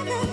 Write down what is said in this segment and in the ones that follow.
What's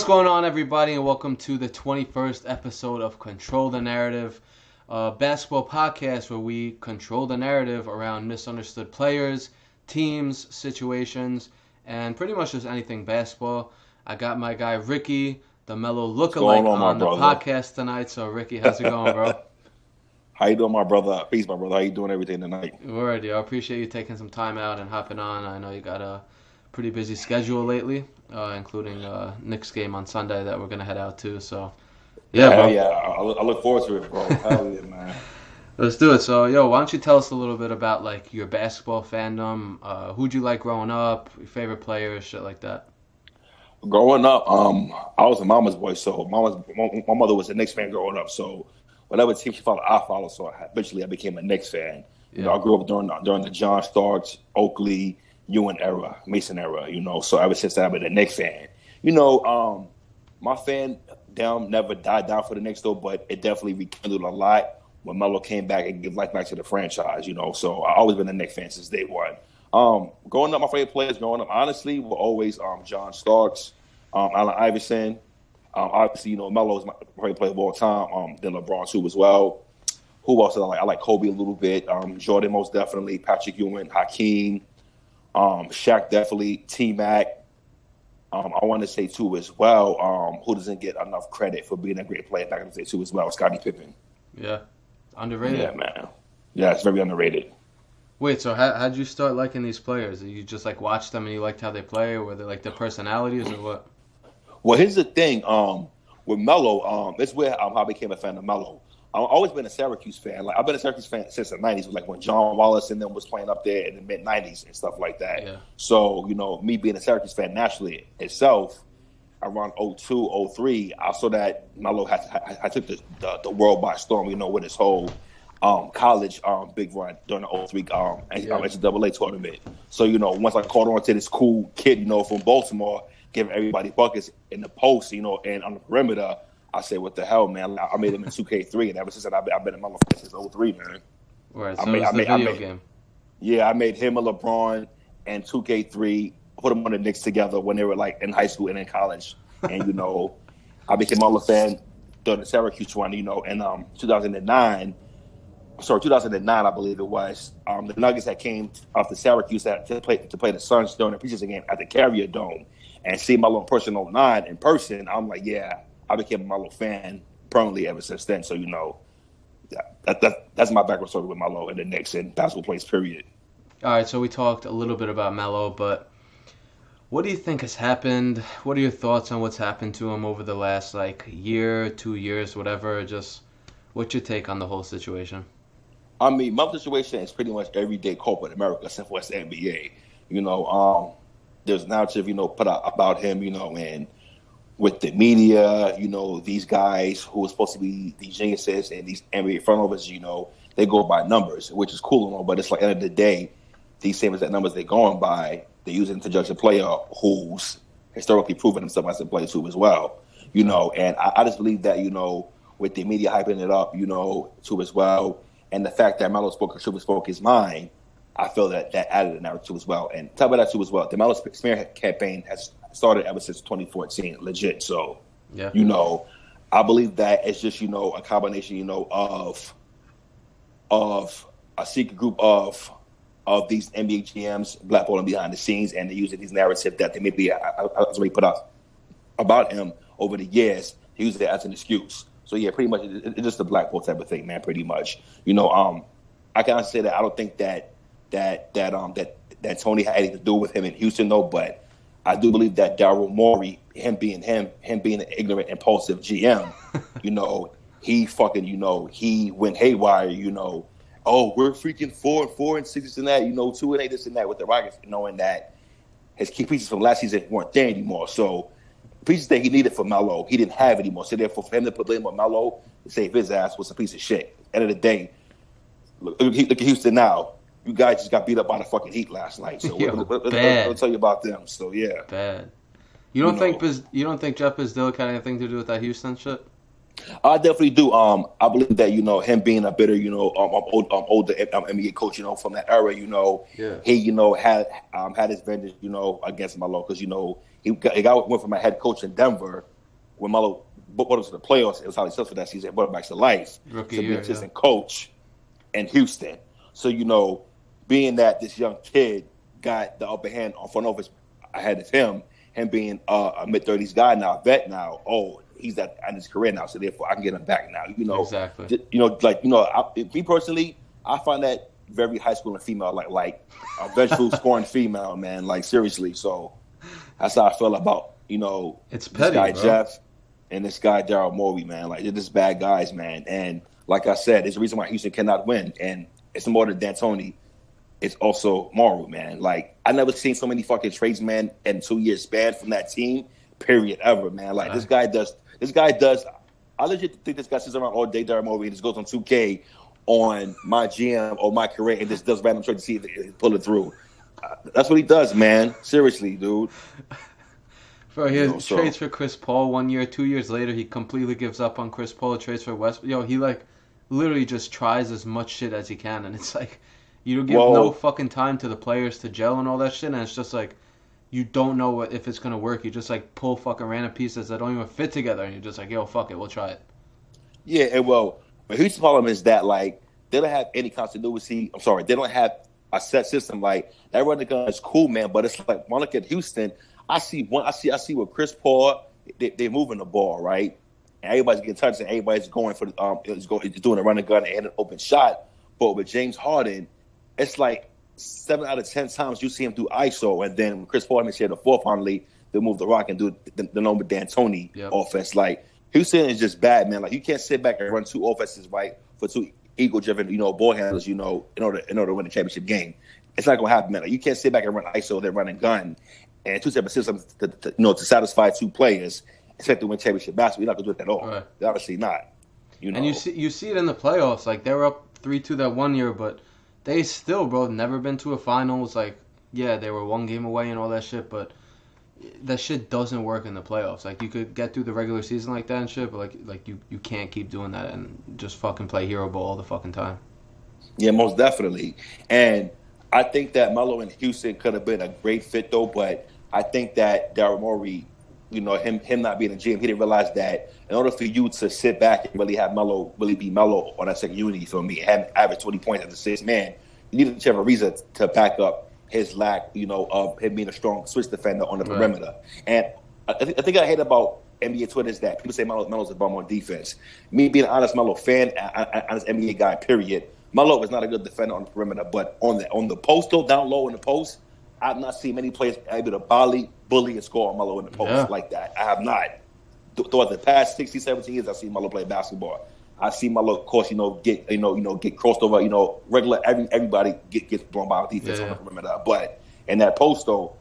going on, everybody, and welcome to the 21st episode of Control the Narrative, a basketball podcast where we control the narrative around misunderstood players, teams, situations, and pretty much just anything basketball. I got my guy Ricky, the Melo Lookalike, on the podcast tonight. So, Ricky, how's it going, bro? How you doing, my brother? Peace, my brother. How you doing everything tonight? Word, yo. I appreciate you taking some time out and hopping on. I know you got a pretty busy schedule lately, including Knicks game on Sunday that we're going to head out to. So, yeah, bro. Yeah, I look forward to it, bro. Hell yeah, man. Let's do it. So, yo, why don't you tell us a little bit about, like, your basketball fandom? Who'd you like growing up? Your favorite players, shit like that? Growing up, I was a mama's boy, so my mother was a Knicks fan growing up. So whatever team she followed, I followed. So eventually I became a Knicks fan. Yeah. You know, I grew up during the John Starks, Oakley, Ewing era, Mason era, you know. So ever since then, I've been a Knicks fan. You know, my fandom never died down for the Knicks, though, but it definitely rekindled a lot when Melo came back and gave life back to the franchise, you know. So I've always been a Knicks fan since day one. Growing up, my favorite players honestly, were always John Starks, Allen Iverson. Obviously, you know, Melo is my favorite player of all time. Then LeBron, too, as well. Who else did I like? I like Kobe a little bit. Jordan, most definitely. Patrick Ewing, Hakeem. Shaq definitely, T-Mac. I want to say too as well, who doesn't get enough credit for being a great player, I can say too as well, Scottie Pippen. Yeah, underrated. Yeah, man. Yeah, it's very underrated. Wait, so how'd you start liking these players? You just like watched them and you liked how they play, or were they like their personalities or what? Well, here's the thing, with Melo, that's where I became a fan of Melo. I've always been a Syracuse fan. Like I've been a Syracuse fan since the '90s, like when John Wallace and them was playing up there in the mid '90s and stuff like that. Yeah. So you know, me being a Syracuse fan naturally itself, around 02, 03, I saw that Melo had took the world by storm. You know, with his whole college big run during the 03 NCAA tournament. So you know, once I caught on to this cool kid, you know, from Baltimore, giving everybody buckets in the post, you know, and on the perimeter. I said, what the hell, man? I made him in 2K3, and ever since then, I've been a motherfucker since 03, man. Right, so it's the video game. Yeah, I made him and LeBron and 2K3, put them on the Knicks together when they were, like, in high school and in college. And, you know, I became a fan during the Syracuse one, you know, in 2009, I believe it was. The Nuggets that came off the Syracuse to play the Suns during the preseason game at the Carrier Dome. And see Melo in person 09 in person, I'm like, yeah. I became a Melo fan permanently ever since then. So, you know, that's my background story with Melo and the Knicks and basketball players, period. All right, so we talked a little bit about Melo, but what do you think has happened? What are your thoughts on what's happened to him over the last, like, year, 2 years, whatever? Just what's your take on the whole situation? I mean, Melo's situation is pretty much everyday corporate America, except for the NBA. You know, there's a narrative, you know, put out about him, you know, and with the media, you know, these guys who are supposed to be these geniuses and these NBA front offices, you know, they go by numbers, which is cool and all, but it's like at the end of the day, these same exact numbers they're going by, they're using to judge a player who's historically proven himself as a player too as well, you know, and I just believe that, you know, with the media hyping it up, you know, too as well, and the fact that Melo spoke his mind, I feel that added a narrative too as well. And talk about that too as well. The Melo smear campaign has started ever since 2014, legit. So, yeah. You know, I believe that it's just, you know, a combination, you know, of a secret group of these NBA GMs blackballing behind the scenes, and they're using these narratives that they maybe already put out about him over the years. They use it as an excuse. So yeah, pretty much it's just a blackball type of thing, man. Pretty much, you know. I can honestly say that I don't think that Tony had anything to do with him in Houston, though, but I do believe that Daryl Morey, him being an ignorant, impulsive GM, you know, he fucking, you know, he went haywire, you know. Oh, we're freaking 4-4 and 6 and that, you know, 2-8 this and that with the Rockets, knowing that his key pieces from last season weren't there anymore. So pieces that he needed for Melo, he didn't have anymore. So therefore, for him to put blame on Melo to save his ass was a piece of shit. End of the day, look at Houston now. You guys just got beat up by the fucking Heat last night. So Yo, we'll tell you about them. So, yeah. Bad. You don't think Jeff Bzdelik had anything to do with that Houston shit? I definitely do. I believe that him being a bitter, older NBA coach, from that era, Yeah. he, had his vengeance, against Melo because he went from a head coach in Denver when Melo brought him to the playoffs. It was highly successful that season. Brought him back to life Rookie to be year, an assistant coach in Houston. So being that this young kid got the upper hand on front office ahead of him being a mid-30s guy now, vet now. Oh, he's at his career now, so therefore I can get him back now. Exactly. Me personally, I find that very high school and female, like a vengeful scoring female, man. Like seriously. So that's how I feel about it's this petty, guy bro. Jeff and this guy Daryl Morey, man. Like they're just bad guys, man. And like I said, there's a reason why Houston cannot win, and it's more than D'Antoni. It's also Morrow, man. Like I never seen so many fucking trades, man, in 2 years span from that team. Period, ever, man. Like this guy does. I legit think this guy sits around all day, Daryl Morey, and just goes on 2K on my GM or my career and just does random trades to see if he pull it through. That's what he does, man. Seriously, dude. Bro, he has trades for Chris Paul 1 year. 2 years later, he completely gives up on Chris Paul. Trades for West. He literally just tries as much shit as he can, and it's like you give no fucking time to the players to gel and all that shit, and it's just like you don't know if it's gonna work. You just like pull fucking random pieces that don't even fit together, and you're just like, yo, fuck it, we'll try it. Yeah, and but Houston's problem is that like they don't have any continuity. I'm sorry, they don't have a set system. Like that running gun is cool, man, but it's like when I look at Houston, I see with Chris Paul, they're moving the ball, right? And everybody's getting touched and everybody's going for is doing a running gun and an open shot. But with James Harden, it's like 7 out of 10 times you see him do ISO, and then when Chris Paul makes the fourth finally, they move the rock and do the number D'Antoni offense. Like Houston is just bad, man. Like you can't sit back and run two offenses right for two ego-driven, ball handlers, in order to win the championship game. It's not gonna happen, man. Like you can't sit back and run ISO, then run and gun, and two separate systems to satisfy two players, expect to win championship basketball. You're not gonna do it at all. Right. Obviously not. And you see it in the playoffs. Like they were up 3-2 that 1 year, but they still, bro, never been to a finals. Like, yeah, they were one game away and all that shit, but that shit doesn't work in the playoffs. Like, you could get through the regular season like that and shit, but like you can't keep doing that and just fucking play hero ball all the fucking time. Yeah, most definitely. And I think that Melo in Houston could have been a great fit, though, but I think that Daryl Morey, him not being a GM, he didn't realize that in order for you to sit back and really have Melo really be Melo on that second unit, you feel me, and average 20 points as a sixth man, you need to have a reason to back up his lack, of him being a strong switch defender on the perimeter. And I think I hate about NBA Twitter is that people say Melo's a bum on defense. Me being an honest Melo fan, honest NBA guy, period. Melo is not a good defender on the perimeter, but on the post, though, down low in the post, I've not seen many players able to bully, and score on Melo in the post like that. I have not. Throughout the past 16, 17 years, I've seen Melo play basketball. I've seen Melo, of course, get crossed over. Regular everybody gets blown by defense on the perimeter. But in that post, though,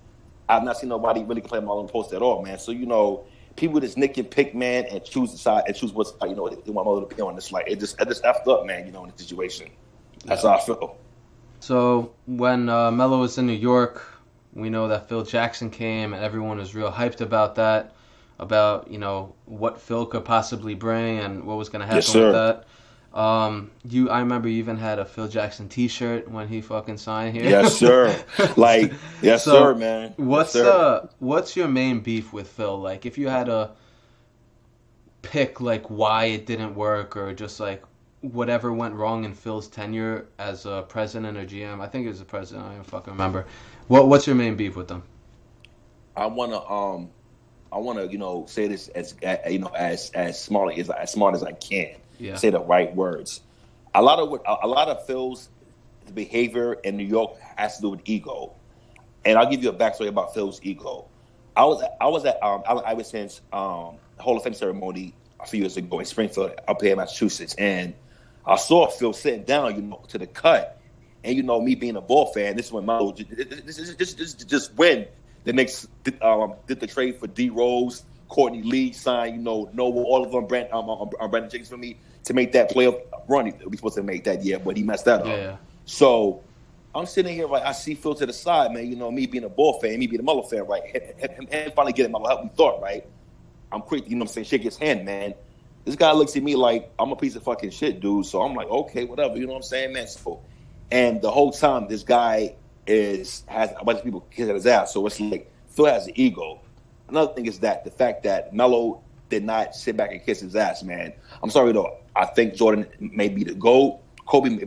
I've not seen nobody really play Melo in the post at all, man. So people just nick and pick, man, and choose the side and choose what side they want Melo to be on. It's like it just effed up, man. In the situation. That's how I feel. So when Melo was in New York, we know that Phil Jackson came, and everyone was real hyped about that, about what Phil could possibly bring and what was going to happen with that. I remember you even had a Phil Jackson T-shirt when he fucking signed here. Yes, sir. Sir, man. What's your main beef with Phil? Like, if you had to pick like why it didn't work, or just like whatever went wrong in Phil's tenure as a president or GM. I think he was a president. I don't even fucking remember. What's your main beef with them? I wanna say this as smart as I can. Yeah. Say the right words. A lot of Phil's behavior in New York has to do with ego, and I'll give you a backstory about Phil's ego. I was at Allen Iverson's Hall of Fame ceremony a few years ago in Springfield, up here in Massachusetts, and I saw Phil sitting down, to the cut, and me being a ball fan, this is when Melo just when the Knicks did the trade for D Rose, Courtney Lee signed, Noah, all of them, Brandon Jacobs for me to make that playoff run. We supposed to make that year, but he messed that up. Yeah. So I'm sitting here, right? I see Phil to the side, man. You know, me being a ball fan, me being a Melo fan, right? Him finally getting Melo help me thought, right? I'm quick, you know what I'm saying? Shake his hand, man. This guy looks at me like I'm a piece of fucking shit, dude. So I'm like, okay, whatever. You know what I'm saying, man? So, and the whole time, this guy has a bunch of people kissing his ass. So it's like Phil has an ego. Another thing is that the fact that Melo did not sit back and kiss his ass, man. I'm sorry though. I think Jordan may be the GOAT. Kobe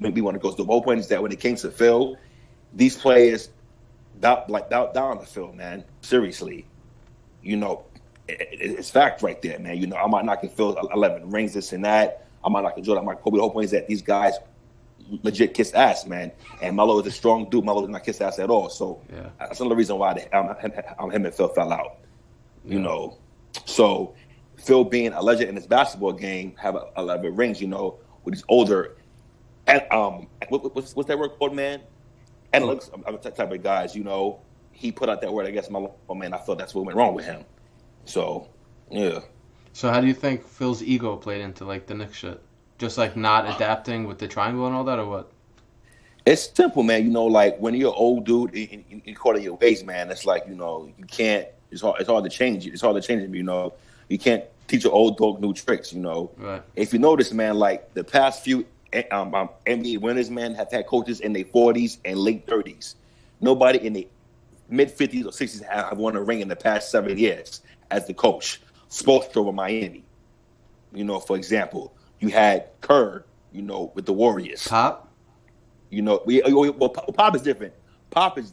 may be one of those. The whole point is that when it came to Phil, these players down the Phil, man. Seriously, you know, it's fact right there, man. You know, I'm not knocking Phil 11 rings, this and that. I'm not knocking Jordan. I'm not Kobe. The whole point is that these guys legit kiss ass, man. And Melo is a strong dude. Melo does not kiss ass at all. So that's another reason why him and Phil fell out. You know, so Phil being a legend in his basketball game, have 11 rings, you know, with these older, and what's that word called, man? Analytics, type of guys, you know. He put out that word, I guess, Melo, man. I thought that's what went wrong with him. So, yeah. So how do you think Phil's ego played into like the Knicks shit? Just like not adapting with the triangle and all that, or what? It's simple, man. You know, like when you're an old dude in caught in your ways, man. It's like, you know, you can't. It's hard to change it. It's hard to change it. You know, you can't teach an old dog new tricks. You know, right. If you notice, man, like the past few NBA winners, man, have had coaches in their 40s and late 30s. Nobody in the mid 50s or 60s have won a ring in the past 7 years as the coach. Spoelstra with Miami. You know, for example, you had Kerr. You know, with the Warriors. Pop. You know, Pop is different. Pop is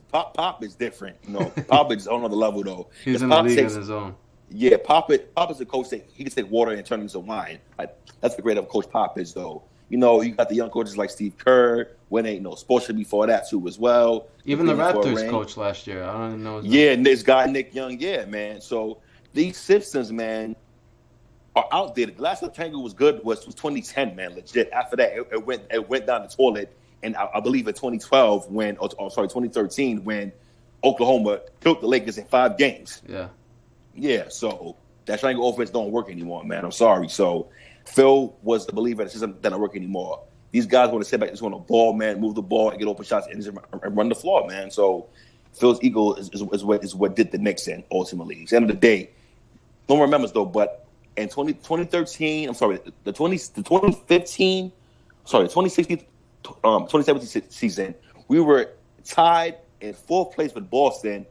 different. You know, Pop is on another level though. He's in the league on his own. Yeah, Pop is a coach that he can take water and turn it into wine. Like, that's the great of Coach Pop is though. You know, you got the young coaches like Steve Kerr, when they Spoelstra before that too as well. Even the Raptors coach last year, I don't even know. And this guy Nick Young, yeah, man. So these systems, man, are outdated. The last time Tango was good was 2010, man, legit. After that, it went down the toilet. And I believe in 2012 2013 when Oklahoma killed the Lakers in 5 games. Yeah. So that triangle offense don't work anymore, man. I'm sorry. So Phil was the believer that system doesn't work anymore. These guys want to sit back, just want to ball, man, move the ball and get open shots and run the floor, man. So Phil's ego is what did the Knicks in ultimately. At the end of the day, no one remembers though, but in 2013, I'm sorry, the 2015, sorry, 2016. 2017 season, we were tied in 4th place with Boston,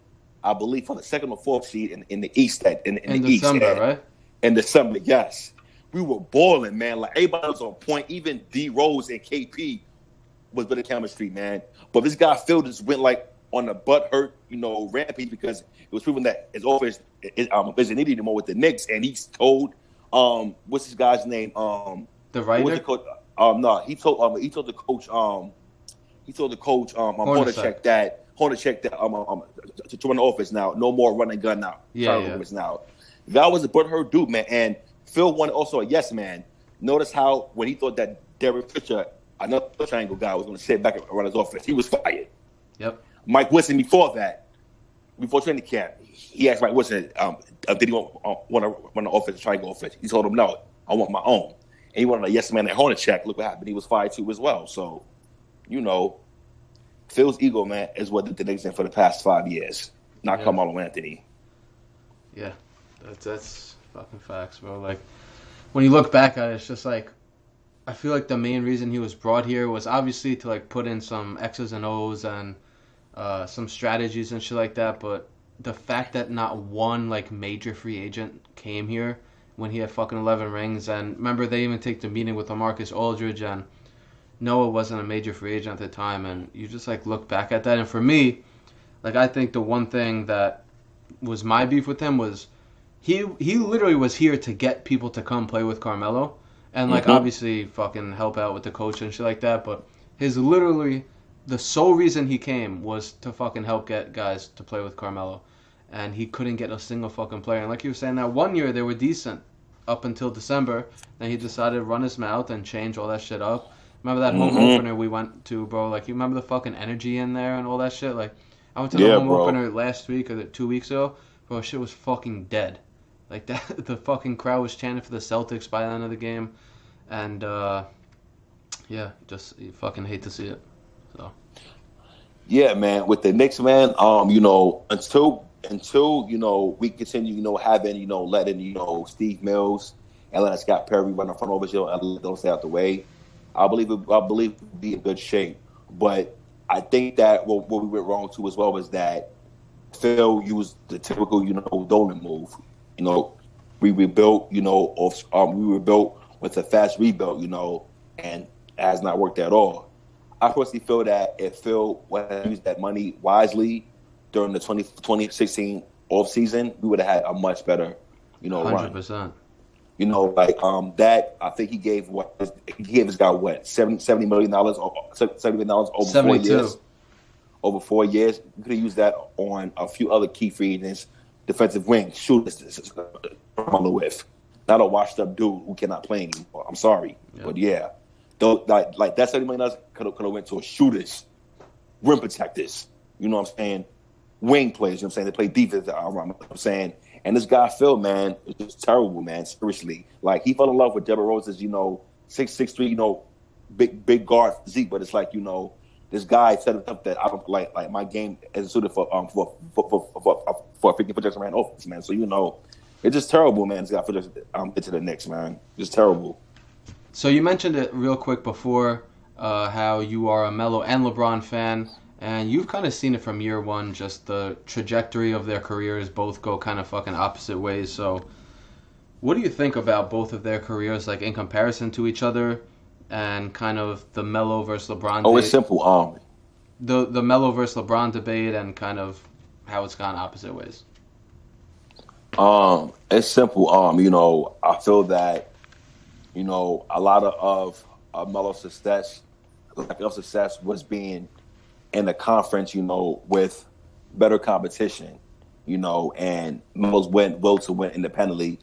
I believe, for the 2nd or 4th seed in the East. In the December, East, right? In December, yes. We were balling, man. Like, everybody was on point. Even D Rose and KP was with the chemistry, man. But this guy Phil just went like on a butthurt, you know, rampage because it was proven that his offense isn't needed anymore with the Knicks, and he's told what's this guy's name? The writer. No, he told the coach Hornacek that to run the offense now. No more running gun now. Now. That was a butthurt dude, man. And Phil wanted also a yes man. Notice how when he thought that Derek Fisher, another triangle guy, was going to sit back and run his offense, he was fired. Yep. Mike Wilson before training camp, he asked Mike Wilson, did he want to run the offense, triangle offense? He told him no, I want my own. And he wanted a yes man at Hornacek. Look what happened. He was fired too as well. So, you know, Phil's ego, man, is what the Knicks in for the past 5 years. Not Carmelo Anthony. Yeah, that's fucking facts, bro. Like, when you look back at it, it's just like, I feel like the main reason he was brought here was obviously to like put in some X's and O's and some strategies and shit like that. But the fact that not one like major free agent came here when he had fucking 11 rings. And remember, they even take the meeting with LaMarcus Aldridge, and Noah wasn't a major free agent at the time. And you just, like, look back at that. And for me, like, I think the one thing that was my beef with him was he literally was here to get people to come play with Carmelo. And, like, obviously fucking help out with the coach and shit like that. But literally, the sole reason he came was to fucking help get guys to play with Carmelo. And he couldn't get a single fucking player. And like you were saying, that 1 year they were decent up until December. Then he decided to run his mouth and change all that shit up. Remember that home opener we went to, bro? Like, you remember the fucking energy in there and all that shit? Like, I went to the home opener last week or 2 weeks ago. Bro, shit was fucking dead. Like, that, the fucking crowd was chanting for the Celtics by the end of the game. And, yeah, just you fucking hate to see it. So. Yeah, man. With the Knicks, man. Until we continue, having, letting, Steve Mills and letting Scott Perry run in front of us, and let those stay out the way. I believe we'll be in good shape. But I think that what we went wrong too as well was that Phil used the typical, Dolan move. We rebuilt, we rebuilt with a fast rebuild, and it has not worked at all. I personally feel that if Phil would have used that money wisely during the 2016 offseason, we would have had a much better, 100%. run. That I think he gave this guy $70 million over 4 years. Over 4 years, you could have used that on a few other key free agents, defensive wing, shooters, with not a washed up dude who cannot play anymore. I'm sorry, but yeah. Though, like that $70 million could have went to a shooters, rim protectors. You know what I'm saying? Wing players. You know what I'm saying? They play defense. You know what I'm saying? And this guy Phil, man, is just terrible, man. Seriously, like he fell in love with Deborah Rose's, 6'3", big guard physique. But it's like, this guy set it up that I don't like my game is suited for a 50 projection man offense, man. So it's just terrible, man. This guy for just into the Knicks, man. Just terrible. So you mentioned it real quick before, how you are a Melo and LeBron fan, and you've kind of seen it from year one, just the trajectory of their careers both go kind of fucking opposite ways. So what do you think about both of their careers, like in comparison to each other, and kind of the Melo versus LeBron debate? It's simple. The Melo versus LeBron debate and kind of how it's gone opposite ways. It's simple. I feel that a lot of Melo's success, lack of success, was being in the conference, with better competition, and Melo's will to win independently,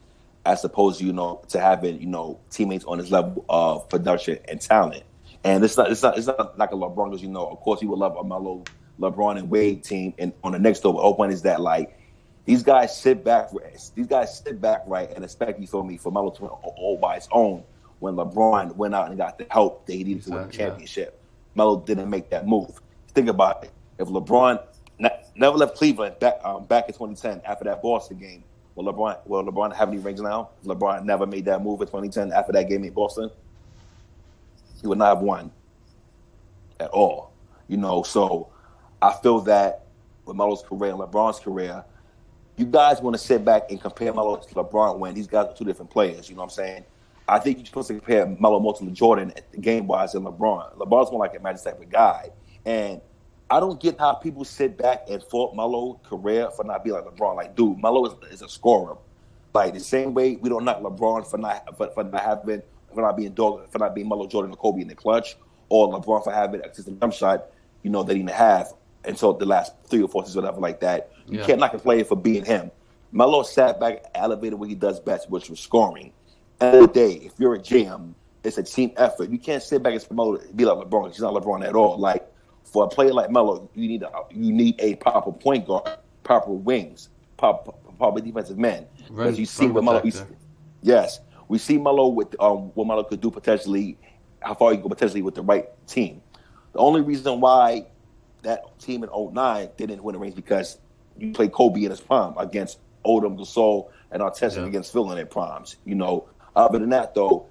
as opposed to, to having, teammates on his level of production and talent. And it's not like a LeBron, because, of course he would love a Melo, LeBron and Wade team. And on the next over, open is that like these guys sit back, right, and expect, you feel me, for Melo to win all by his own. When LeBron went out and got the help they needed to win the championship, Melo didn't make that move. Think about it. If LeBron never left Cleveland back in 2010 after that Boston game, will LeBron have any rings now? If LeBron never made that move in 2010 after that game in Boston, he would not have won at all. So I feel that with Melo's career and LeBron's career, you guys want to sit back and compare Melo to LeBron when these guys are two different players. You know what I'm saying? I think you're supposed to compare Melo more to Jordan game-wise than LeBron. LeBron's more like a magic type of guy. And I don't get how people sit back and fault Melo's career for not being like LeBron. Like, dude, Melo is a scorer. Like the same way we don't knock LeBron for not being Melo, Jordan, or Kobe in the clutch, or LeBron for having a consistent jump shot, that he didn't have until the last 3 or 4 seasons, whatever like that. You can't knock a player for being him. Melo sat back, elevated what he does best, which was scoring. End of the day, if you're a GM, it's a team effort. You can't sit back and Melo be like LeBron. He's not LeBron at all. Like, for a player like Melo, you need a proper point guard, proper wings, proper defensive men. Because you see what Melo, we see Melo with what Melo could do potentially, how far he could go potentially with the right team. The only reason why that team in 2009 didn't win the rings because you played Kobe in his prime against Odom, Gasol, and Artest against Phil in their primes. Other than that, though,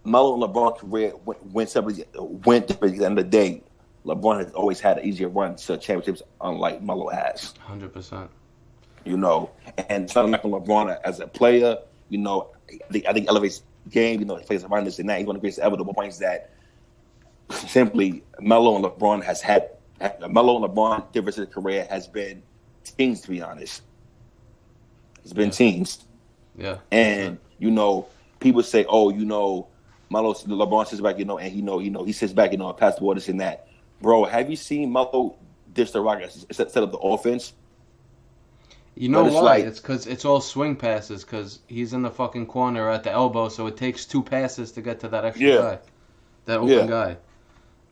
Melo and LeBron's career went different at the end of the day. LeBron has always had an easier run to championships, unlike Melo has. 100%. And it's not like LeBron as a player. I think elevates game. He plays around this and that. He's one of the greatest ever. The point is that simply Melo and LeBron Melo and LeBron difference in career has been teams, to be honest. It's been teams. Yeah. And people say, LeBron sits back, and he sits back, and pass the ball, this and that. Bro, have you seen Melo dish the rock, set up the offense? You know why? It's because it's all swing passes, because he's in the fucking corner at the elbow, so it takes 2 passes to get to that extra guy, that open guy.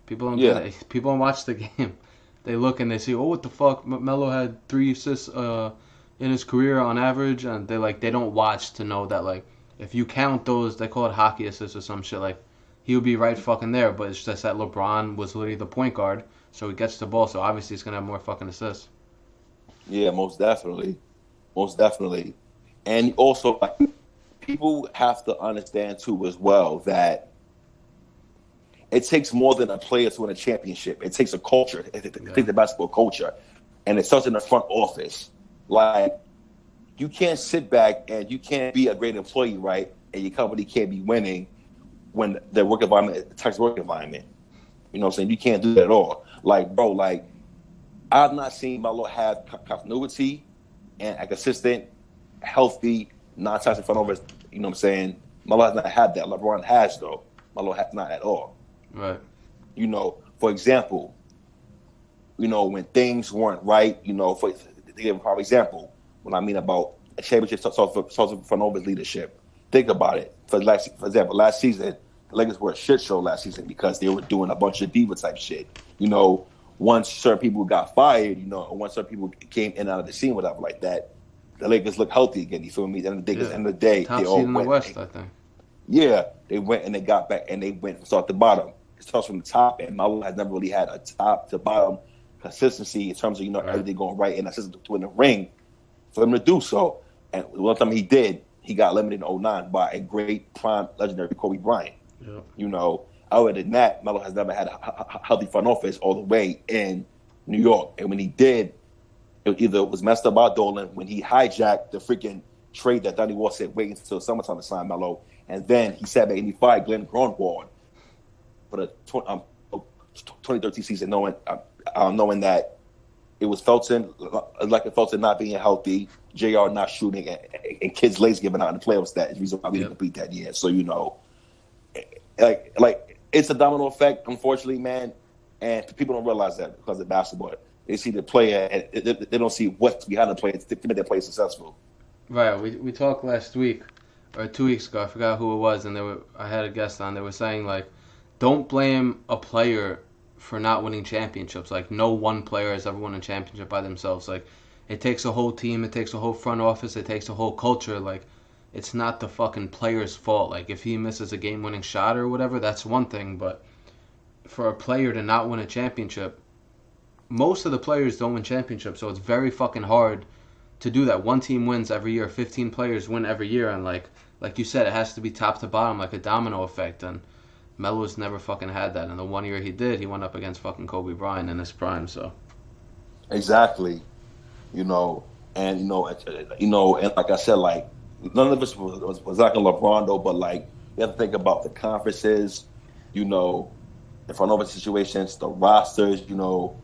People don't get it. People don't watch the game. They look and they see, what the fuck? Melo had 3 assists in his career on average, and they don't watch to know that, like, if you count those, they call it hockey assists or some shit, like, he would be right fucking there. But it's just that LeBron was literally the point guard, so he gets the ball. So obviously he's gonna have more fucking assists. Yeah, most definitely. Most definitely. And also, like, people have to understand, too, as well, that it takes more than a player to win a championship. It takes a culture. It takes a basketball culture. And it starts in the front office. Like, you can't sit back and you can't be a great employee, right? And your company can't be winning when the work environment is a toxic work environment. You know what I'm saying? You can't do that at all. Like, bro, like, I've not seen Melo have continuity and a consistent, healthy, non-toxic front office. You know what I'm saying? Melo has not had that. LeBron has, though. Melo has not at all. Right. You know, for example, you know, when things weren't right, you know, to give a prime example, when I mean about a championship starts with front office leadership. Think about it. For example, last season, the Lakers were a shit show last season because they were doing a bunch of diva type shit. You know, once certain people got fired, you know, or once certain people came in and out of the scene, whatever like that, the Lakers look healthy again. You feel me? At the end of the day, top they seed all in the went. West, I think. Yeah, they went and they got back and they went from start to bottom. It starts from the top, and Melo has never really had a top to bottom consistency in terms of, you know, everything going right in a system to win the ring for him to do so. And one time he did, he got eliminated in 2009 by a great prime legendary Kobe Bryant. Yep. You know, other than that, Melo has never had a healthy front office all the way in New York. And when he did, it either was messed up by Dolan when he hijacked the freaking trade that Donnie Wall said wait until summertime to sign Melo. And then he sat back and he fired Glenn Grunwald for the 2013 season, knowing that it was Felton not being healthy, JR not shooting, and kids lazy giving out in the playoffs. That is the reason why we didn't compete that year. So, you know, like it's a domino effect, unfortunately, man. And people don't realize that because of basketball. They see the player and they don't see what's behind the player to make their player successful. Right. We talked last week or 2 weeks ago. I forgot who it was, and I had a guest on. They were saying, like, don't blame a player for not winning championships. Like, no one player has ever won a championship by themselves. Like, it takes a whole team. It takes a whole front office. It takes a whole culture. Like, it's not the fucking player's fault. Like, if he misses a game-winning shot or whatever, that's one thing. But for a player to not win a championship, most of the players don't win championships, so it's very fucking hard to do that. One team wins every year. 15 players win every year. And, like you said, it has to be top to bottom, like a domino effect. And Melo's never fucking had that. And the 1 year he did, he went up against fucking Kobe Bryant in his prime. So exactly, and like I said, like none of us was like a LeBron though, but like you have to think about the conferences, you know, the front office situations, the rosters, you know,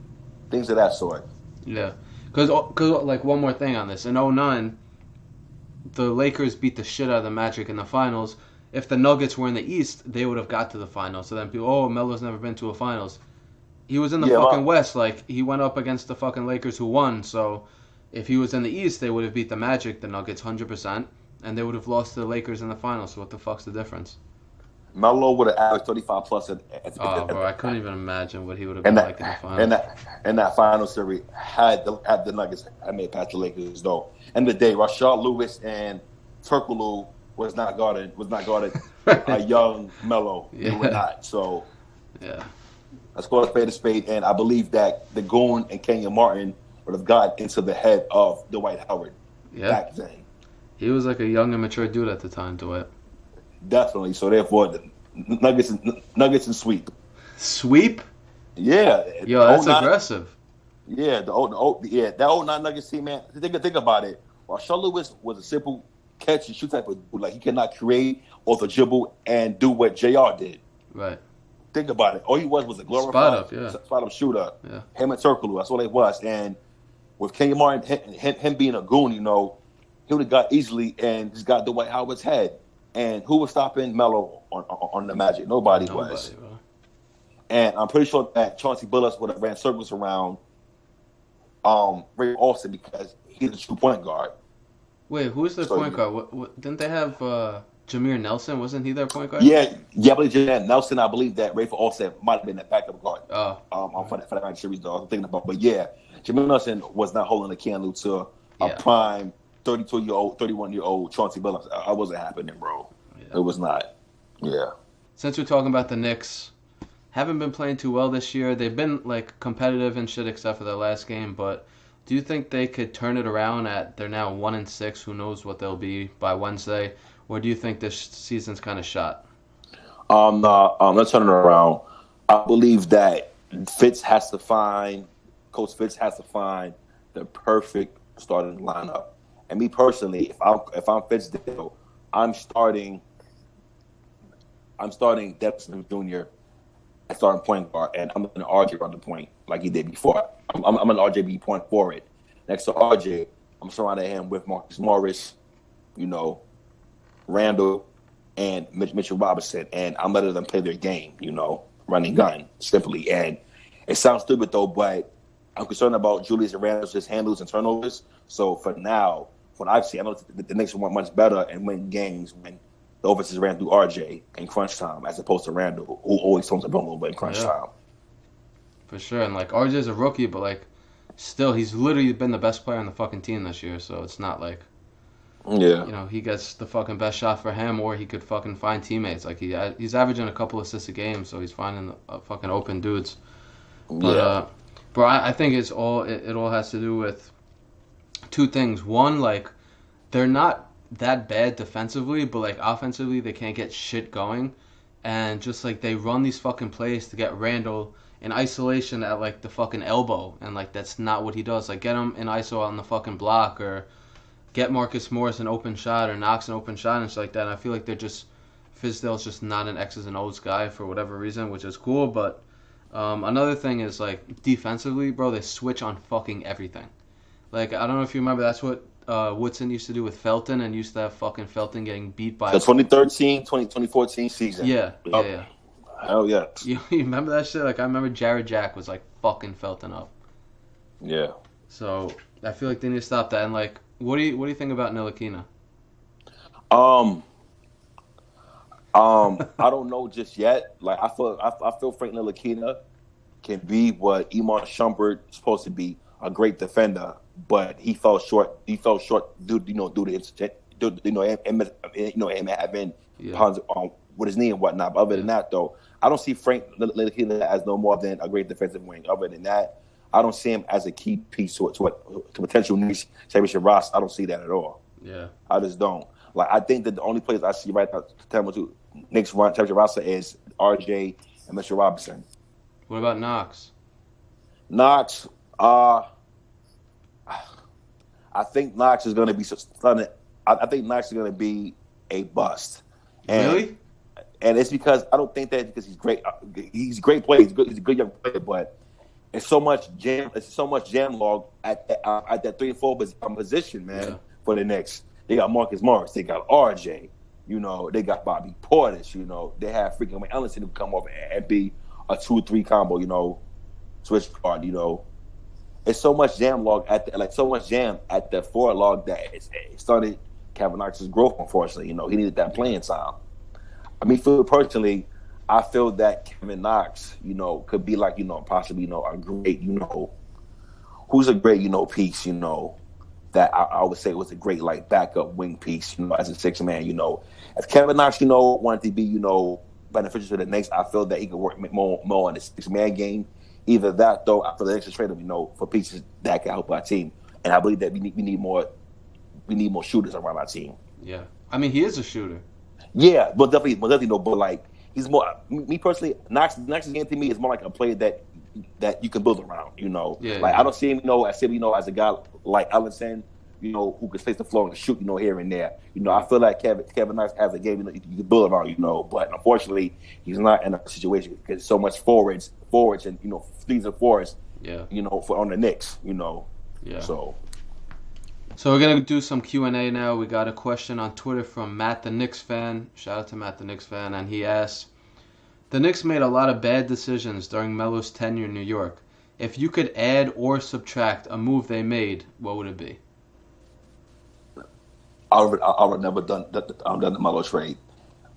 things of that sort. Yeah, because like one more thing on this, in 2009, the Lakers beat the shit out of the Magic in the finals. If the Nuggets were in the East, they would have got to the finals. So then people, Melo's never been to a finals. He was in the fucking West. Like, he went up against the fucking Lakers who won. So if he was in the East, they would have beat the Magic, the Nuggets, 100%. And they would have lost to the Lakers in the finals. So what the fuck's the difference? Melo would have averaged 35 plus. Bro, I couldn't even imagine what he would have been like in the finals. And that final series had the Nuggets. I made past the Lakers though. End of the day, Rashard Lewis and Turkoglu was not guarded a young Melo. Yeah. They were not. So yeah, let's call it a spade. And I believe that the Goon and Kenyon Martin would have got into the head of Dwight Howard back then. He was like a young and mature dude at the time, Dwight. Definitely. So therefore, the Nuggets and sweep. Sweep? Yeah. Yo, that's aggressive. Yeah, that 09 Nuggets team, man. Think about it. Rashard Lewis was a simple catch and shoot type of dude. Like, he cannot create or the dribble and do what JR did. Right. Think about it. All he was a glorified spot up shooter. Yeah. Him and Turkoglu, that's all he was. And with Kenyon Martin, him being a goon, you know, he would have got easily and just got Dwight Howard's head. And who was stopping Melo on the Magic? Nobody was. Bro. And I'm pretty sure that Chauncey Billups would have ran circles around Ray Austin because he's a true point guard. Wait, who's their point guard? What, didn't they have Jameer Nelson? Wasn't he their point guard? Yeah, I believe Jameer Nelson. I believe that Ray Austin might have been that backup guard. For that series, though, I'm thinking about. But yeah, Jameer Nelson was not holding a candle to a prime 32-year-old, 31-year-old Chauncey Billups. I wasn't happening, bro. Yeah. It was not. Yeah. Since we're talking about the Knicks haven't been playing too well this year. They've been like competitive and shit except for their last game, but do you think they could turn it around they're now 1-6, who knows what they'll be by Wednesday, or do you think this season's kind of shot? Let's turn it around. I believe that Coach Fitz has to find the perfect starting lineup. And me personally, if I'm Fitzdale, I'm starting Devin Smith Jr. at starting point guard, and I'm going to RJ on the point like he did before. I'm going to RJ be point forward. Next to RJ, I'm surrounding him with Marcus Morris, Randall, and Mitchell Robinson, and I'm letting them play their game, running gun, simply. And it sounds stupid, though, but I'm concerned about Julius and Randall's just handles and turnovers. So for now, what I've seen, I know the Knicks want much better and win games when the offenses ran through RJ in crunch time as opposed to Randall, who always turns up a little bit in crunch time. For sure. And, RJ's a rookie, but, still, he's literally been the best player on the fucking team this year. So it's not like, he gets the fucking best shot for him, or he could fucking find teammates. He's averaging a couple assists a game, so he's finding fucking open dudes. But, bro, I think it all has to do with two things. One, they're not that bad defensively, but offensively they can't get shit going, and just they run these fucking plays to get Randall in isolation at the fucking elbow, and that's not what he does. Get him in ISO on the fucking block, or get Marcus Morris an open shot, or Knox an open shot, and shit like that. And I feel Fizdale's just not an X's and O's guy for whatever reason, which is cool. But another thing is defensively, bro, they switch on fucking everything. I don't know if you remember, that's what Woodson used to do with Felton, and used to have fucking Felton getting beat by... The 2013-2014 season. Yeah. Hell yeah. You remember that shit? I remember Jared Jack was fucking Felton up. Yeah. So I feel they need to stop that. And what do you think about Ntilikina? I don't know just yet. I feel Frank Ntilikina can be what Iman Shumpert is supposed to be, a great defender, but he fell short. He fell short due to incident, him having problems with his knee and whatnot. But other than that, though, I don't see Frank Ntilikina as no more than a great defensive wing. Other than that, I don't see him as a key piece to potential Knicks championship roster. I don't see that at all. Yeah, I just don't. I think that the only players I see right now to Knicks run championship roster is RJ and Mitchell Robinson. What about Knox? I think Knox is going to be stunning. I think Knox is going to be a bust. Really? And it's because I don't think that because he's great. He's a great player. He's a good young player, but it's so much jam log at that 3 and 4 position, man. For the Knicks, they got Marcus Morris, they got RJ, they got Bobby Portis, they have freaking Ellison who come up and be a 2-3 combo, switch guard, It's so much jam log at the 4 log that it started Kevin Knox's growth. Unfortunately, he needed that playing time. I mean, personally, I feel that Kevin Knox, could be possibly, a great, who's a great, piece, that I would say was a great backup wing piece, as a 6-man, As Kevin Knox, wanted to be, beneficial to the Knicks, I feel that he could work more on the 6-man game. Either that, though, after the Knicks trade him, for pieces that can help our team. And I believe that we need more shooters around our team. Yeah. I mean, he is a shooter. Yeah, but definitely no. But he's more. Me personally, Knox's game to me is more like a player that you can build around. Yeah. I don't see him, as a guy like Ellison, who can space the floor and shoot, here and there. I feel like Kevin Knox has a game, you can build around, But unfortunately, he's not in a situation because so much forwards, and 3s and 4s. Yeah. For on the Knicks, Yeah. So we're going to do some Q&A now. We got a question on Twitter from Matt the Knicks fan. Shout out to Matt the Knicks fan. And he asks, the Knicks made a lot of bad decisions during Melo's tenure in New York. If you could add or subtract a move they made, what would it be? I would have never done the Melo trade.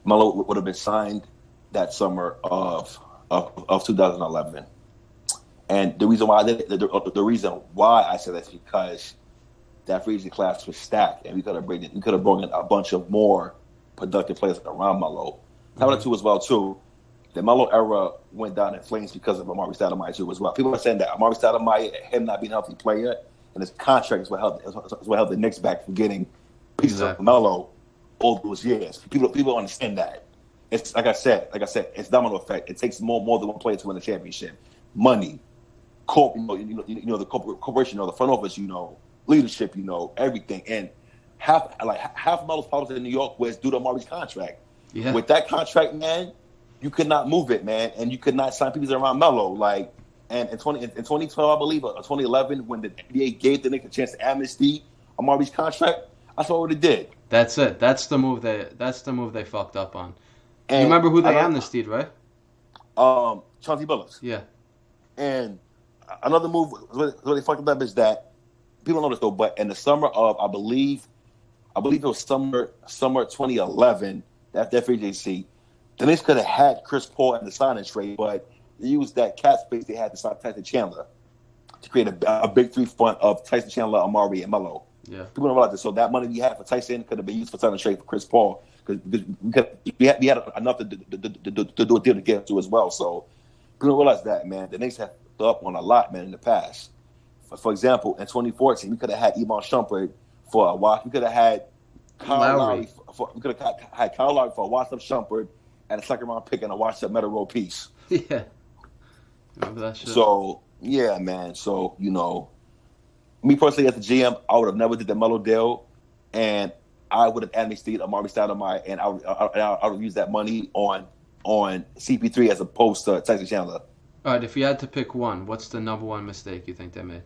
Melo would have been signed that summer of 2011. And the reason why I said that is because that free agency class was stacked, and we could have brought in a bunch of more productive players around Melo. Number two as well too. the Melo era went down in flames because of Amari Stoudemire too as well. People are saying that Amari Stoudemire, him not being a healthy player, and his contract is what held the Knicks back from getting pieces of Melo all those years. People understand that. It's like I said, it's domino effect. It takes more than one player to win a championship. Money, the corporation, the front office, leadership, everything. And half Melo's problems in New York was due to Amari's contract. Yeah. With that contract, man, you could not move it, man, and you could not sign people around Melo. And in 2012, I believe, or 2011, when the NBA gave the Knicks a chance to amnesty Amari's contract, that's what it did. That's it. That's the move they fucked up on. And you remember who they amnestied, right? Chauncey Billups. Yeah. And another move what they fucked up is that people don't know this though, but in the summer of I believe it was summer 2011, that free agency, the Knicks could have had Chris Paul in the signing trade, but they used that cap space they had to sign Tyson Chandler to create a big three front of Tyson Chandler, Amari, and Melo. Yeah. People don't realize this. So that money we had for Tyson could have been used for signing trade for Chris Paul because we had enough to do a deal to get to as well. So people don't realize that, man. The Knicks have up on a lot, man, in the past. For example, in 2014, we could have had Iman Shumpert for a while. We could have had Kyle Lowry. We could have had Kyle Lowry for a washed-up Shumpert and a second-round pick and a washed-up Metal Road piece. Yeah. Remember that shit? So, yeah, man. So, me personally as a GM, I would have never did the Melo deal, and I would have amnestied Amari Stoudemire, and I would use that money on CP3 as opposed to Tyson Chandler. All right, if you had to pick one, what's the number one mistake you think they made?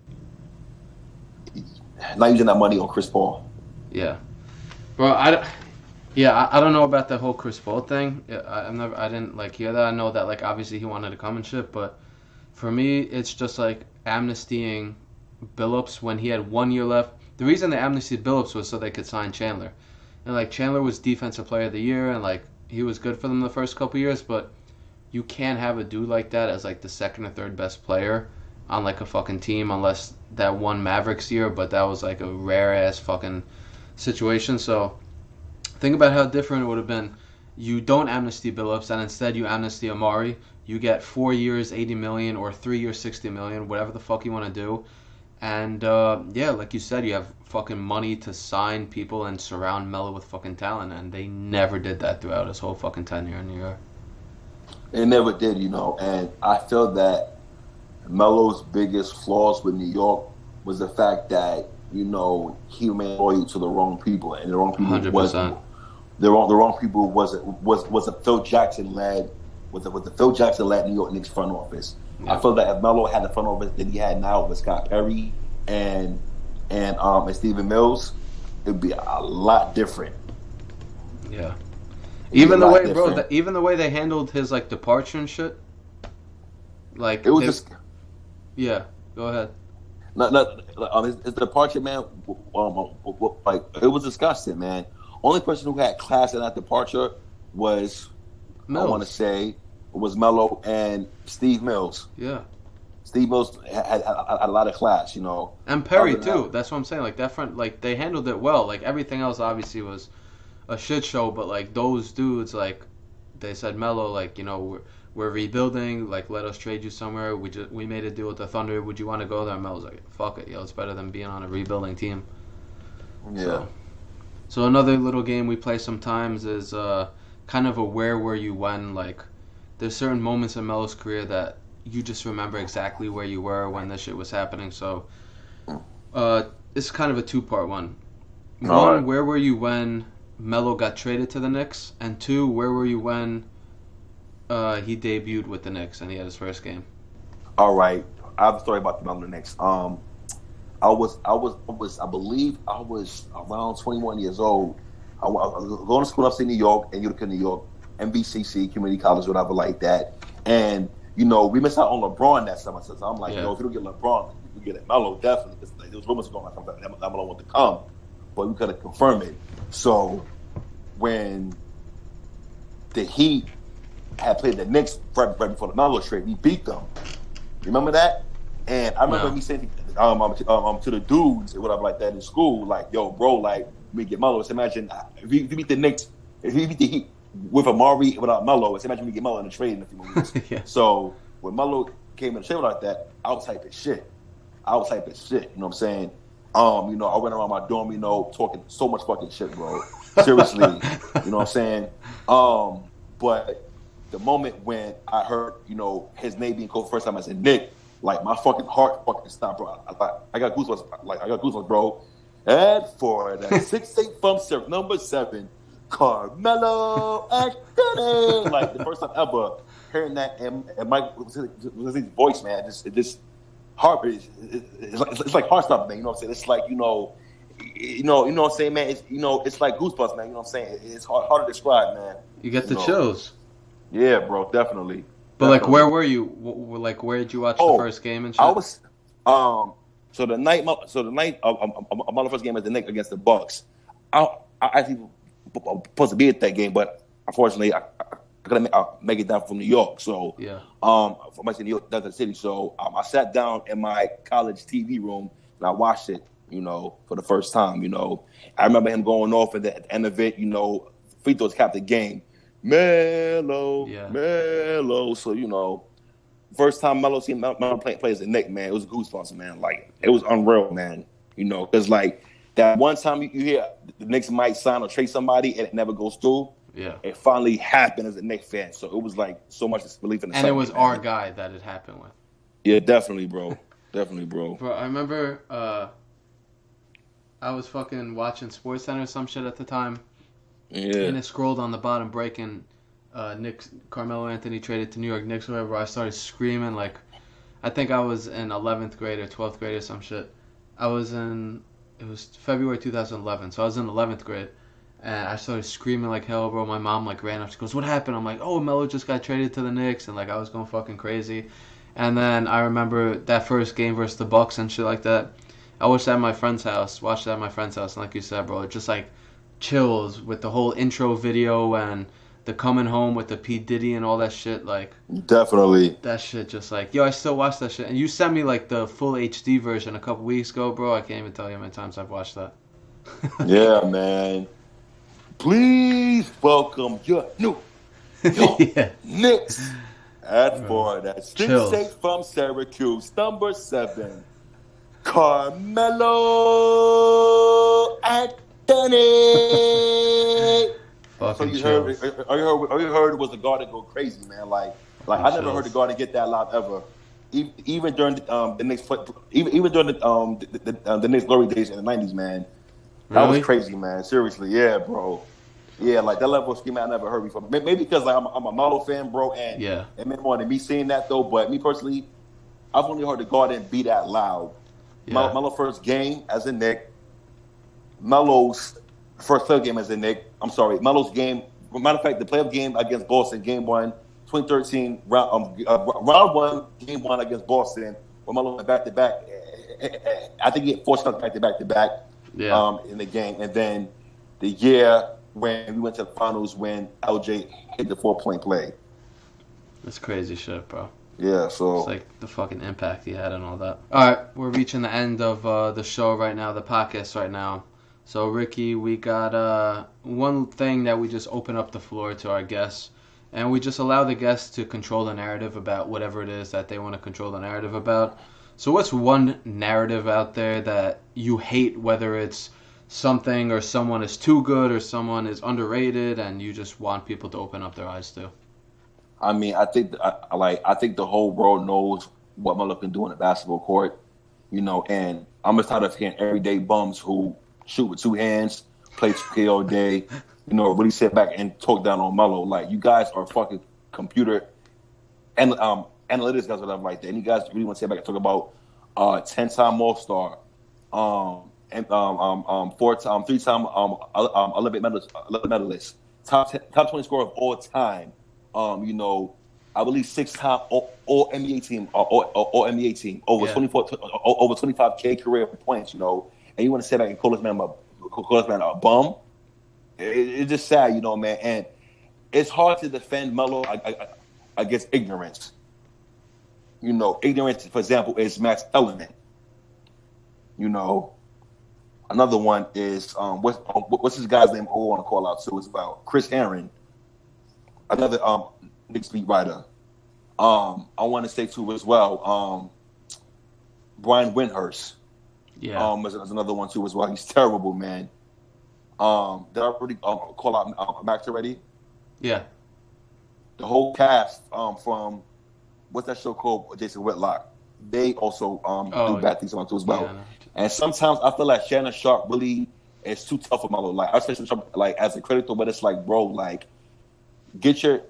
Not using that money on Chris Paul. Yeah. Bro, I don't know about the whole Chris Paul thing. I didn't hear that. I know that obviously he wanted to come and shit, but for me it's just amnestying Billups when he had 1 year left. The reason they amnestied Billups was so they could sign Chandler. And Chandler was defensive player of the year and he was good for them the first couple years, but you can't have a dude like that as the second or third best player on a fucking team unless that one Mavericks year, but that was a rare ass fucking situation. So think about how different it would have been. You don't amnesty Billups and instead you amnesty Amari. You get 4 years, $80 million, or 3 years, $60 million, whatever the fuck you want to do. And like you said, you have fucking money to sign people and surround Melo with fucking talent, and they never did that throughout his whole fucking tenure in New York. They never did, and I feel that Melo's biggest flaws with New York was the fact that, he remained loyal to the wrong people, and the wrong people 100%. The wrong people was a Phil Jackson led New York Knicks front office. Yeah. I feel that if Melo had the front office that he had now with Scott Perry and Stephen Mills, it'd be a lot different. Yeah. Even the way, bro, even the way they handled his departure and shit. It was just. Yeah, go ahead. His departure, man. It was disgusting, man. Only person who had class in that departure was Mills. I want to say was Melo and Steve Mills. Yeah. Steve Mills had a lot of class, And Perry too. That's what I'm saying. That front, they handled it well. Everything else obviously was a shit show, but those dudes, they said Melo, we're rebuilding, let us trade you somewhere. We made a deal with the Thunder. Would you want to go there? And Melo's fuck it, it's better than being on a rebuilding team. Yeah. So another little game we play sometimes is kind of a where were you when. There's certain moments in Melo's career that you just remember exactly where you were when this shit was happening. So it's kind of a two-part one. One, where were you when Melo got traded to the Knicks? And two, where were you when he debuted with the Knicks and he had his first game? All right. I have a story about the Melo Knicks. I believe I was around 21 years old. I was going to school upstate New York in Utica, New York, MVCC, community college, whatever like that. And, we missed out on LeBron that summer. So I'm if you don't get LeBron, you get Melo, definitely. Because there was rumors going on that Melo wanted to come, but we couldn't confirm it. So when the Heat had played the Knicks right before the Melo trade, we beat them. Remember that? And I remember me saying to the dudes or whatever like that in school, yo, bro, we get Melo. So imagine if we beat the Knicks, if we beat the Heat with Amari without Melo, it's imagine we get Melo in the trade in a few weeks. Yeah. So when Melo came in the trade like that, I was hype as shit. You know what I'm saying? I went around my dorm, talking so much fucking shit, bro. Seriously, you know what I'm saying? But the moment when I heard, his name being called first time as a Knick, like my fucking heart fucking stopped, bro. I got goosebumps, bro. And for the 6'8" from Surf, number 7, Carmelo Anthony. Like the first time ever hearing that, and Mike was his voice, man. It's like heart stopping, man. You know what I'm saying? It's like you know what I'm saying, man. It's like goosebumps, man. You know what I'm saying? It's hard to describe, man. You get the chills. Yeah, bro, definitely. But like, where were you? Like, where did you watch the first game and shit? I was so the night of my first game as the Knicks against the Bucks. I actually was supposed to be at that game, but unfortunately I couldn't make it down from New York. So yeah, from New York down to the city. So I sat down in my college TV room and I watched it. For the first time. I remember him going off at the end of it. Free throws capped the game. Melo. So first time Melo seen Melo play as a Knick, man, it was goosebumps, man. Like it was unreal, man. Because like that one time you hear the Knicks might sign or trade somebody and it never goes through. Yeah, it finally happened as a Knicks fan, so it was like so much disbelief in the. And it was our guy that it happened with. Yeah, definitely, bro. Definitely, bro. Bro, I remember I was fucking watching SportsCenter or some shit at the time. Yeah. And it scrolled on the bottom breaking Knicks, Carmelo Anthony traded to New York Knicks or whatever. I started screaming like, I think I was in 11th grade or 12th grade or some shit. It was February 2011, so I was in 11th grade. And I started screaming like hell, bro. My mom like ran up. She goes, "What happened?" I'm like, "Oh, Melo just got traded to the Knicks," and like I was going fucking crazy. And then I remember that first game versus the Bucks and shit like that. I watched that at my friend's house. And like you said, bro, it just like chills with the whole intro video and the coming home with the P Diddy and all that shit. Like definitely that shit, just like I still watch that shit. And you sent me like the full HD version a couple weeks ago, bro. I can't even tell you how many times I've watched that. Yeah, man. Please welcome your new Knicks at for that state from Syracuse, number 7, Carmelo Anthony. Fucking you heard it was a Garden go crazy, man. Like I never heard the Garden get that loud ever. Even during the Knicks, even during the Knicks glory days in the '90s, man. That was crazy, man. Seriously, yeah, bro. Yeah, like that level of screaming I never heard before. Maybe because like I'm a Melo fan, bro, and it meant more than me seeing that though. But me personally, I've only heard the Garden be that loud. Yeah. Melo first game as a Knick. Melo's first playoff game as a Knick. I'm sorry, Melo's game. Matter of fact, the playoff game against Boston, game 1, 2013, round 1, game 1 against Boston, where Melo went back to back. I think he had 4 shots back to back. Yeah. In the game, and then the year when we went to the finals when LJ hit the 4-point play. That's crazy shit, bro. Yeah, so it's like the fucking impact he had and all that. All right, we're reaching the end of the show right now, the podcast right now. So Ricky, we got one thing that we just open up the floor to our guests, and we just allow the guests to control the narrative about whatever it is that they want to control the narrative about. So what's one narrative out there that you hate, whether it's something or someone is too good or someone is underrated, and you just want people to open up their eyes to? I mean, I think the whole world knows what Melo can do on the basketball court, and I'm just tired of hearing everyday bums who shoot with 2 hands, play 2K all day, really sit back and talk down on Melo. Like, you guys are fucking computer and analytics guys, whatever like that. And you guys really want to sit back and talk about 10-time All-Star, and 3-time Olympic medalist, top 20 scorer of all time. I believe 6-time all NBA team, all NBA team, over 25K career points. And you want to sit back and call this man a bum? It's just sad, man. And it's hard to defend Melo against ignorance. Ignorance, for example, is Max Kellerman. Another one is what's his guy's name? I want to call out too. It's about Chris Aaron. another Knicks beat writer. I want to say too as well. Brian Windhurst. Yeah. Is another one too as well. He's terrible, man. Did I already call out Max already? Yeah. The whole cast from what's that show called? Jason Whitlock. They also do bad things on too as well. Yeah, and sometimes I feel like Shannon Sharp really is too tough for Melo. Like I say, like as a critical, but it's like, bro, like get your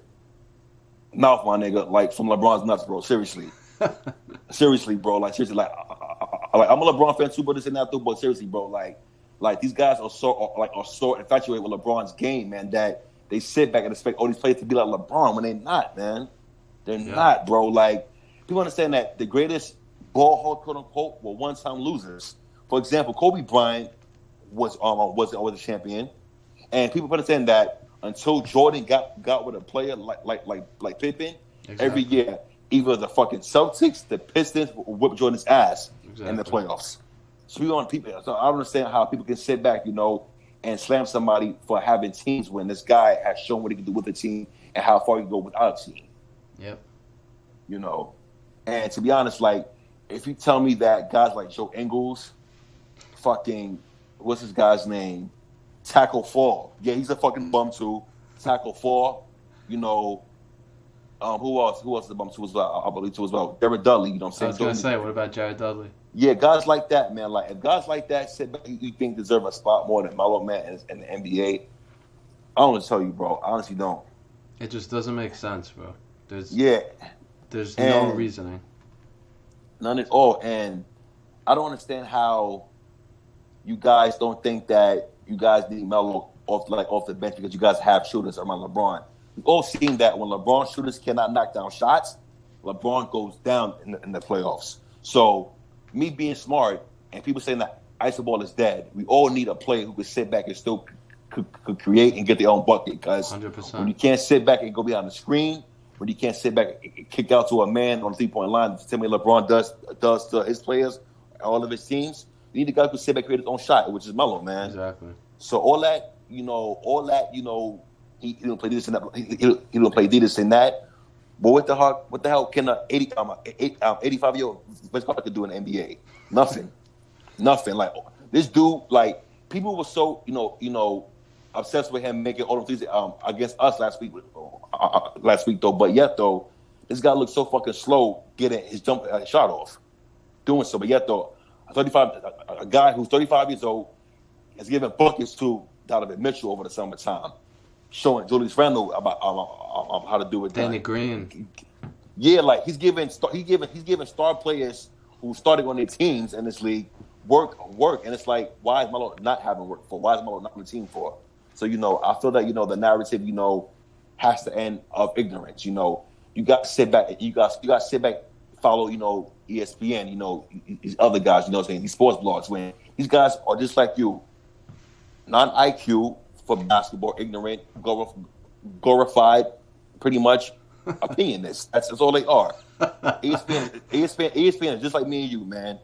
mouth, my nigga, like from LeBron's nuts, bro. Seriously, seriously, bro. Like seriously, like I'm a LeBron fan too, but this and that too. But seriously, bro, like these guys are so infatuated with LeBron's game, man, that they sit back and expect all these players to be like LeBron when they're not, man. They're not, bro. Like people understand that the greatest ball hawk, quote unquote, were one-time losers. For example, Kobe Bryant was a champion, and people understand that until Jordan got with a player like Pippen, every year either the fucking Celtics, the Pistons will whip Jordan's ass in the playoffs. So so I don't understand how people can sit back, and slam somebody for having teams when this guy has shown what he can do with a team and how far he can go without a team. Yep. And to be honest, like if you tell me that guys like Joe Ingles, fucking what's his guy's name? Tackle Fall. Yeah, he's a fucking bum too. Tackle Fall. Who else? Who else is a bum too as well? I believe too as well. Jared Dudley. You know what I'm saying? I was gonna say, what about Jared Dudley? Yeah, guys like that, man. Like if guys like that sit back, you think deserve a spot more than Melo, man, in the NBA. I don't want to tell you, bro. I honestly don't. It just doesn't make sense, bro. There's no reasoning. None at all. And I don't understand how you guys don't think that you guys need Melo off the bench because you guys have shooters around LeBron. We've all seen that when LeBron shooters cannot knock down shots, LeBron goes down in the playoffs. So me being smart and people saying that iso ball is dead, we all need a player who could sit back and still could create and get their own bucket. Because 100%. When you can't sit back and go behind the screen, when you can't sit back and kick out to a man on the 3-point line, tell me LeBron does to his players, all of his teams, you need a guy who can sit back and create his own shot, which is Melo, man. Exactly. So all that, he don't play this and that. He don't play this and that. But what the hell can a 85-year-old Westbrook do in the NBA? Nothing. Like this dude, like people were so obsessed with him making all of these against us last week though. But yet though, this guy looks so fucking slow getting his shot off, doing so. But yet though, a guy who's 35 years old has given buckets to Donovan Mitchell over the summertime, showing Julius Randle about how to do it. Danny Green. Yeah, like he's giving star players who started on their teams in this league work, and it's like, why is Melo not having work for? Why is Melo not on the team for? So I feel that the narrative has to end of ignorance. You got to sit back. You got to sit back. Follow ESPN. These other guys. Saying these sports blogs. When these guys are just like you, non-IQ for basketball, ignorant, glorified, pretty much opinionists. That's all they are. ESPN is just like me and you, man.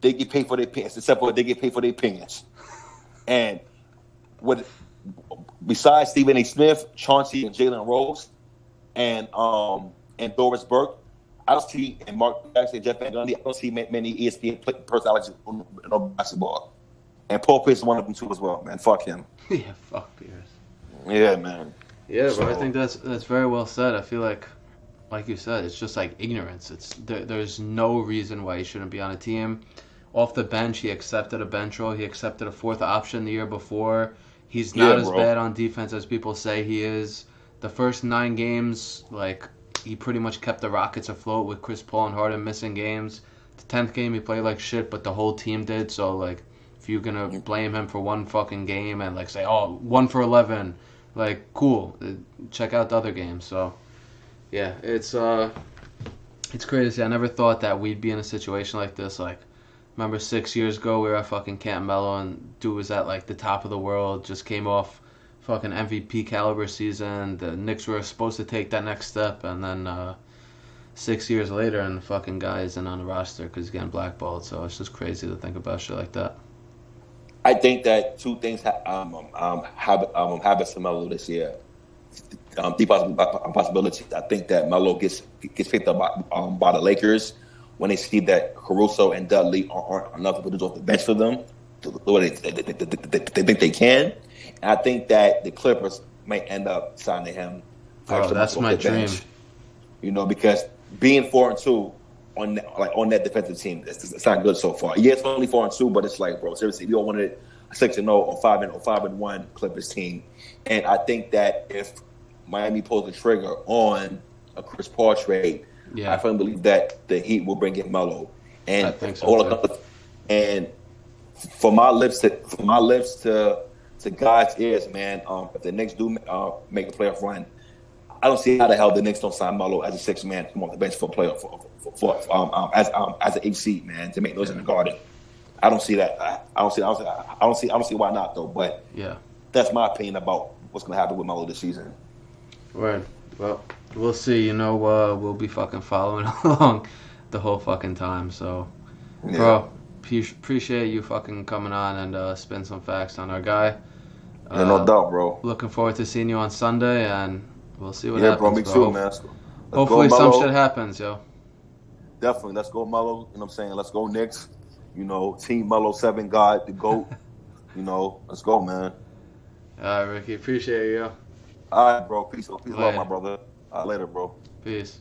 They get paid for their opinions, except for they get paid for their opinions. And besides Stephen A. Smith, Chauncey and Jalen Rose, and Doris Burke, I don't see, and Mark Jackson, Jeff Van Gundy, I don't see many ESPN personalities on basketball. And Paul Pierce is one of them too as well, man. Fuck him. Yeah, fuck Pierce. Yeah, man. Yeah, but I think that's very well said. I feel like you said, it's just like ignorance. There's no reason why he shouldn't be on a team. Off the bench, he accepted a bench role. He accepted a fourth option the year before. He's not as bad on defense as people say he is. The first 9 games, like, he pretty much kept the Rockets afloat with Chris Paul and Harden missing games. The 10th game, he played like shit, but the whole team did. So, like, if you're going to blame him for one fucking game and, like, say, 1 for 11, like, cool. Check out the other games. So, yeah, it's crazy. I never thought that we'd be in a situation like this. Like, remember 6 years ago, we were at fucking Camp Melo, and dude was at, like, the top of the world, just came off fucking MVP caliber season. The Knicks were supposed to take that next step, and then 6 years later, and the fucking guy isn't on the roster because he's getting blackballed. So it's just crazy to think about shit like that. I think that two things habits for Melo this year. deep possibilities. I think that Melo gets picked up by the Lakers when they see that Caruso and Dudley aren't enough to produce off the bench for them the way they think they can. And I think that the Clippers may end up signing him. Bro, that's my dream. Because being 4-2 on that defensive team, it's not good so far. Yeah, it's only 4-2, but it's like, bro, seriously, you don't want it 6-0 or 5-1 Clippers team. And I think that if Miami pulls the trigger on a Chris Paul trade, I firmly believe that the Heat will bring in Melo. And I think so and from my lips to God's ears, man, if the Knicks do make a playoff run, I don't see how the hell the Knicks don't sign Melo as a sixth man come on the bench for a playoff as an 8 seed, man, to make those in the Garden. I don't see that. I don't see why not though. But that's my opinion about what's gonna happen with Melo this season. Right. Well, we'll see. We'll be fucking following along the whole fucking time. So, bro, appreciate you fucking coming on and spin some facts on our guy. Yeah, no doubt, bro. Looking forward to seeing you on Sunday, and we'll see what happens. Yeah, bro, me too, man. Hopefully some shit happens, yo. Definitely. Let's go, Melo. You know what I'm saying? Let's go, Knicks. Team Melo 7 God, the GOAT. Let's go, man. All right, Ricky. Appreciate you, yo. All right, bro. Peace, love, my brother. Later, bro. Peace.